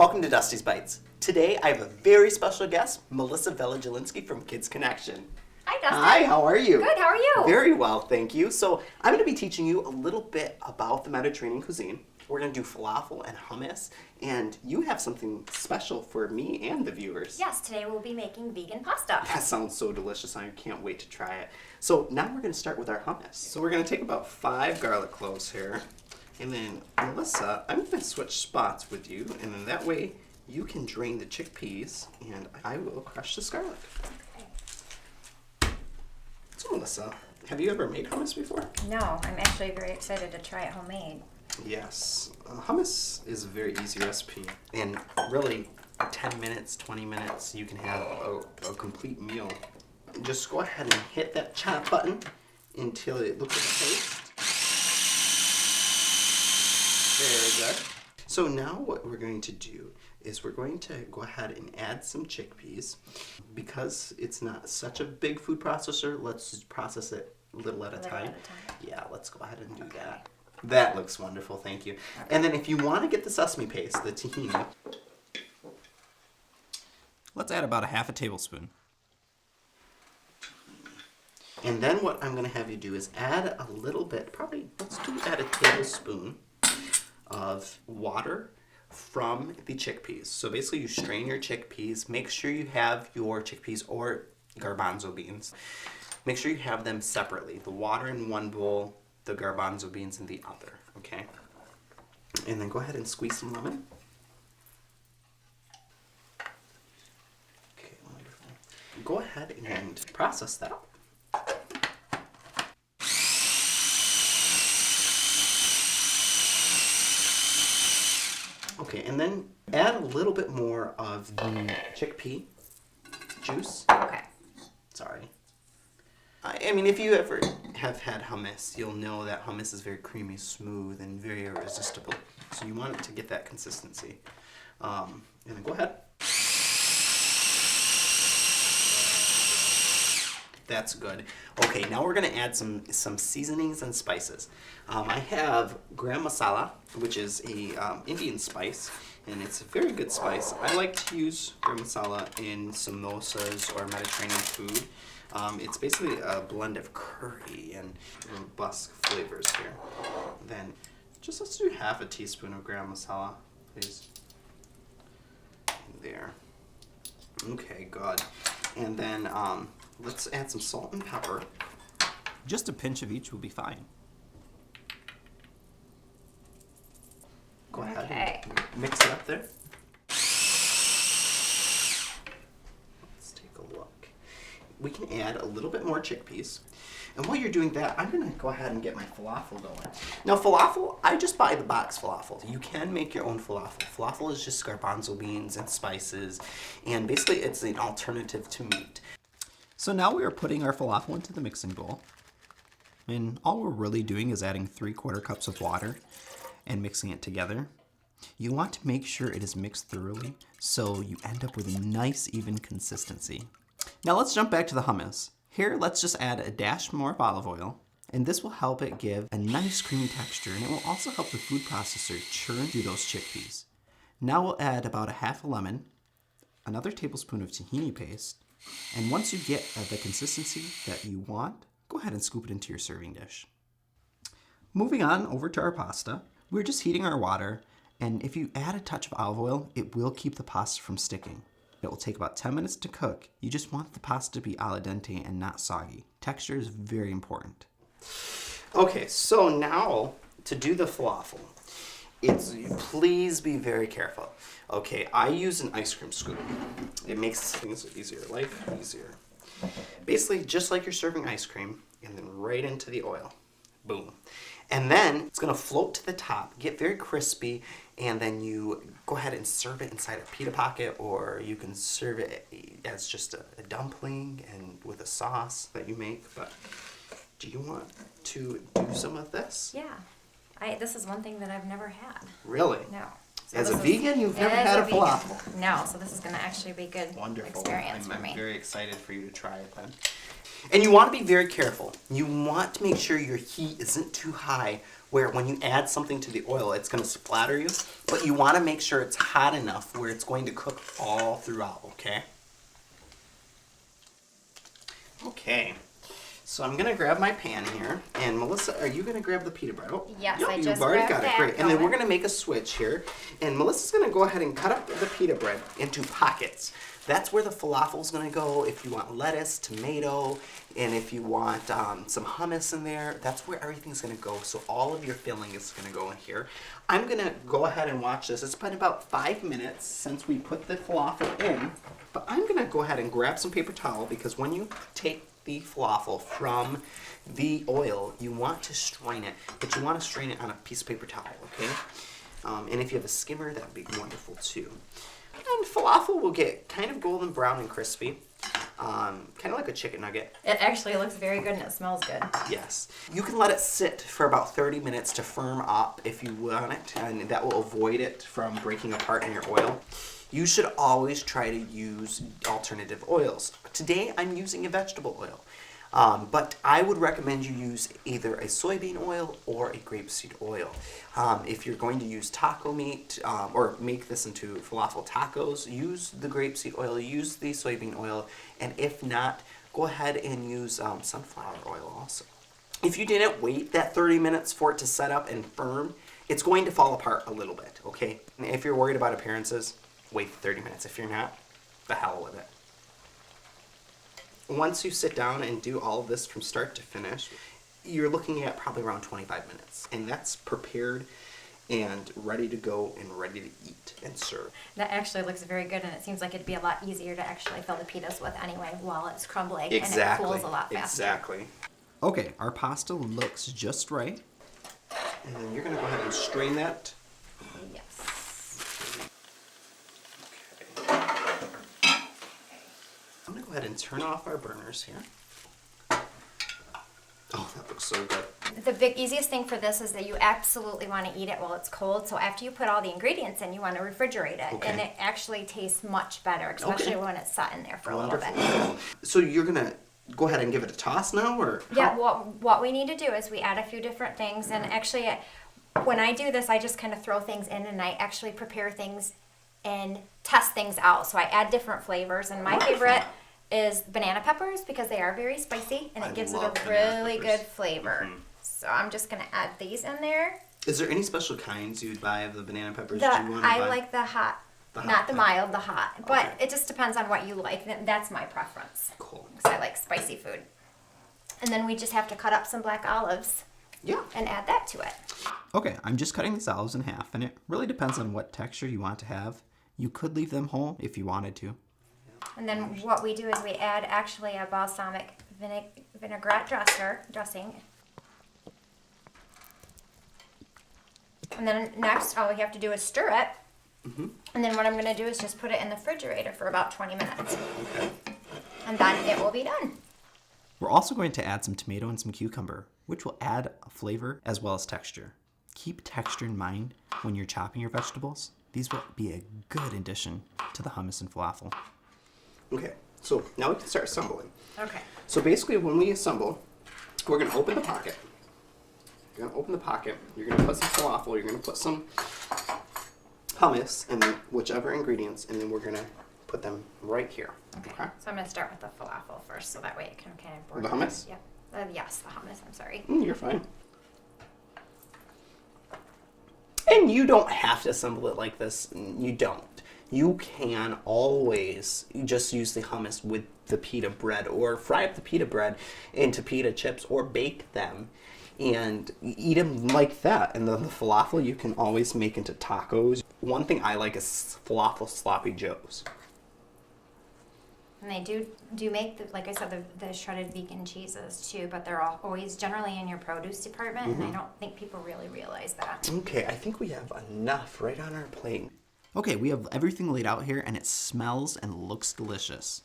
Welcome to Dustie's Bites. Today I have a very special guest, Melissa Velijelinski from Kids Connection. Hi, Dustin. Hi, how are you? Good, how are you? Very well, thank you. So I'm going to be teaching you a little bit about the Mediterranean cuisine. We're going to do falafel and hummus, and you have something special for me and the viewers. Yes, today we'll be making vegan pasta. That sounds so delicious. I can't wait to try it. So now we're going to start with our hummus. So we're going to take about 5 garlic cloves here. And then, Melissa, I'm going to switch spots with you, and then that way you can drain the chickpeas, and I will crush this garlic. Okay. So, Melissa, have you ever made hummus before? No, I'm actually very excited to try it homemade. Yes. Hummus is a very easy recipe, and really 10 minutes, 20 minutes, you can have a complete meal. Just go ahead and hit that chop button until it looks like paste. Very good. So now what we're going to do is we're going to go ahead and add some chickpeas. Because it's not such a big food processor, let's just process it a little at a time. Yeah, let's go ahead and do that. That looks wonderful, thank you. Okay. And then if you want to get the sesame paste, the tahini, let's add about a half a tablespoon. And then what I'm going to have you do is add a little bit, add a tablespoon of water from the chickpeas. So basically you strain your chickpeas, make sure you have your chickpeas or garbanzo beans. Make sure you have them separately. The water in one bowl, the garbanzo beans in the other, okay? And then go ahead and squeeze some lemon. Okay, wonderful. Go ahead and process that. Okay, and then add a little bit more of the chickpea juice. Okay. Sorry. I mean, if you ever have had hummus, you'll know that hummus is very creamy, smooth, and very irresistible. So you want it to get that consistency. And then go ahead. That's good. Okay, now we're going to add some seasonings and spices. I have garam masala, which is a Indian spice, and it's a very good spice. I like to use garam masala in samosas or Mediterranean food. It's basically a blend of curry and robust flavors here. Then let's do half a teaspoon of garam masala, please. There. Okay, good. And then let's add some salt and pepper. Just a pinch of each will be fine. Go ahead and mix it up there. Let's take a look. We can add a little bit more chickpeas. And while you're doing that, I'm going to go ahead and get my falafel going. Now falafel, I just buy the box falafel. You can make your own falafel. Falafel is just garbanzo beans and spices, and basically it's an alternative to meat. So now we are putting our falafel into the mixing bowl. And all we're really doing is adding 3/4 cups of water and mixing it together. You want to make sure it is mixed thoroughly so you end up with a nice even consistency. Now let's jump back to the hummus. Here, let's just add a dash more of olive oil, and this will help it give a nice creamy texture, and it will also help the food processor churn through those chickpeas. Now we'll add about a half a lemon, another tablespoon of tahini paste, and once you get the consistency that you want, go ahead and scoop it into your serving dish. Moving on over to our pasta, we're just heating our water, and if you add a touch of olive oil, it will keep the pasta from sticking. It will take about 10 minutes to cook. You just want the pasta to be al dente and not soggy. Texture is very important. Okay, so now to do the falafel, please be very careful. Okay, I use an ice cream scoop. It makes things easier, life easier. Basically, just like you're serving ice cream, and then right into the oil. Boom. And then it's gonna float to the top, get very crispy, and then you go ahead and serve it inside a pita pocket, or you can serve it as just a dumpling and with a sauce that you make. But do you want to do some of this? Yeah. This is one thing that I've never had. Really? No. So as a vegan, you've never had a falafel? No, so this is going to actually be a good experience for me. I'm very excited for you to try it then. And you want to be very careful. You want to make sure your heat isn't too high where when you add something to the oil, it's going to splatter you. But you want to make sure it's hot enough where it's going to cook all throughout, okay? Okay. So I'm going to grab my pan here. And Melissa, are you going to grab the pita bread? Oh, Yes, yep, I you've just already grabbed got it. that. Great. And then we're Going. going to make a switch here. And Melissa's going to go ahead and cut up the pita bread into pockets. That's where the falafel's going to go. If you want lettuce, tomato, and if you want some hummus in there, that's where everything's going to go. So all of your filling is going to go in here. I'm going to go ahead and watch this. It's been about 5 minutes since we put the falafel in. But I'm going to go ahead and grab some paper towel because when you take the falafel from the oil, you want to strain it. But you want to strain it on a piece of paper towel, okay? And if you have a skimmer, that would be wonderful too. And falafel will get kind of golden brown and crispy, kind of like a chicken nugget. It actually looks very good and it smells good. Yes. You can let it sit for about 30 minutes to firm up if you want it, and that will avoid it from breaking apart in your oil. You should always try to use alternative oils. Today I'm using a vegetable oil. But I would recommend you use either a soybean oil or a grapeseed oil. If you're going to use taco meat or make this into falafel tacos, use the grapeseed oil, use the soybean oil, and if not, go ahead and use sunflower oil also. If you didn't wait that 30 minutes for it to set up and firm, it's going to fall apart a little bit, okay? And if you're worried about appearances, wait 30 minutes. If you're not, the hell with it. Once you sit down and do all of this from start to finish, you're looking at probably around 25 minutes. And that's prepared and ready to go and ready to eat and serve. That actually looks very good, and it seems like it'd be a lot easier to actually fill the pitas with anyway while it's crumbling, Exactly. and it cools a lot faster. Exactly. Okay, our pasta looks just right. And then you're going to go ahead and strain that. Yes. I'm going to go ahead and turn off our burners here. Oh, that looks so good. The easiest thing for this is that you absolutely want to eat it while it's cold. So after you put all the ingredients in, you want to refrigerate it. Okay. And it actually tastes much better, especially when it's sat in there for a little bit. So you're going to go ahead and give it a toss now? Or Yeah, what we need to do is we add a few different things. And actually, when I do this, I just kind of throw things in and I actually prepare things and test things out. So I add different flavors. And my favorite is banana peppers because they are very spicy and it gives it a really good flavor. Mm-hmm. So I'm just going to add these in there. Is there any special kinds you would buy of the banana peppers? I like the hot. Not the mild, the hot. But Okay. it just depends on what you like. That's my preference. Cool. Because I like spicy food. And then we just have to cut up some black olives. Yeah. And add that to it. Okay, I'm just cutting these olives in half, and it really depends on what texture you want to have. You could leave them whole if you wanted to. And then what we do is we add actually a balsamic vinaigrette dressing. And then next, all we have to do is stir it. Mm-hmm. And then what I'm going to do is just put it in the refrigerator for about 20 minutes. Okay. And then it will be done. We're also going to add some tomato and some cucumber, which will add a flavor as well as texture. Keep texture in mind when you're chopping your vegetables. These will be a good addition to the hummus and falafel. Okay, so now we can start assembling. Okay. So basically when we assemble, we're going to open the pocket. You're going to open the pocket. You're going to put some falafel. You're going to put some hummus and then whichever ingredients, and then we're going to put them right here. Okay. So I'm going to start with the falafel first, so that way it can kind of The hummus? Yep. Yes, the hummus. I'm sorry. You're fine. And you don't have to assemble it like this. You don't. You can always just use the hummus with the pita bread or fry up the pita bread into pita chips or bake them and eat them like that. And then the falafel you can always make into tacos. One thing I like is falafel sloppy joes. And they do make, like I said, the shredded vegan cheeses too, but they're always generally in your produce department, and I don't think people really realize that. Okay, I think we have enough right on our plate. Okay, we have everything laid out here, and it smells and looks delicious.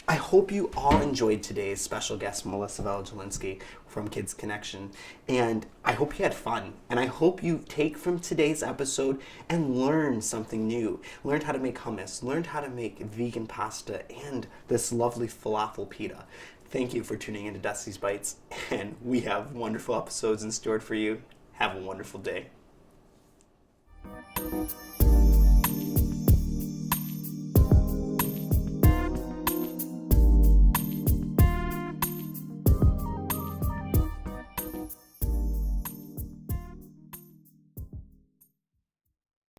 I hope you all enjoyed today's special guest, Melissa Veljelinski from Kids Connection. And I hope you had fun. And I hope you take from today's episode and learn something new. Learned how to make hummus, learned how to make vegan pasta, and this lovely falafel pita. Thank you for tuning into Dustie's Bites, and we have wonderful episodes in store for you. Have a wonderful day.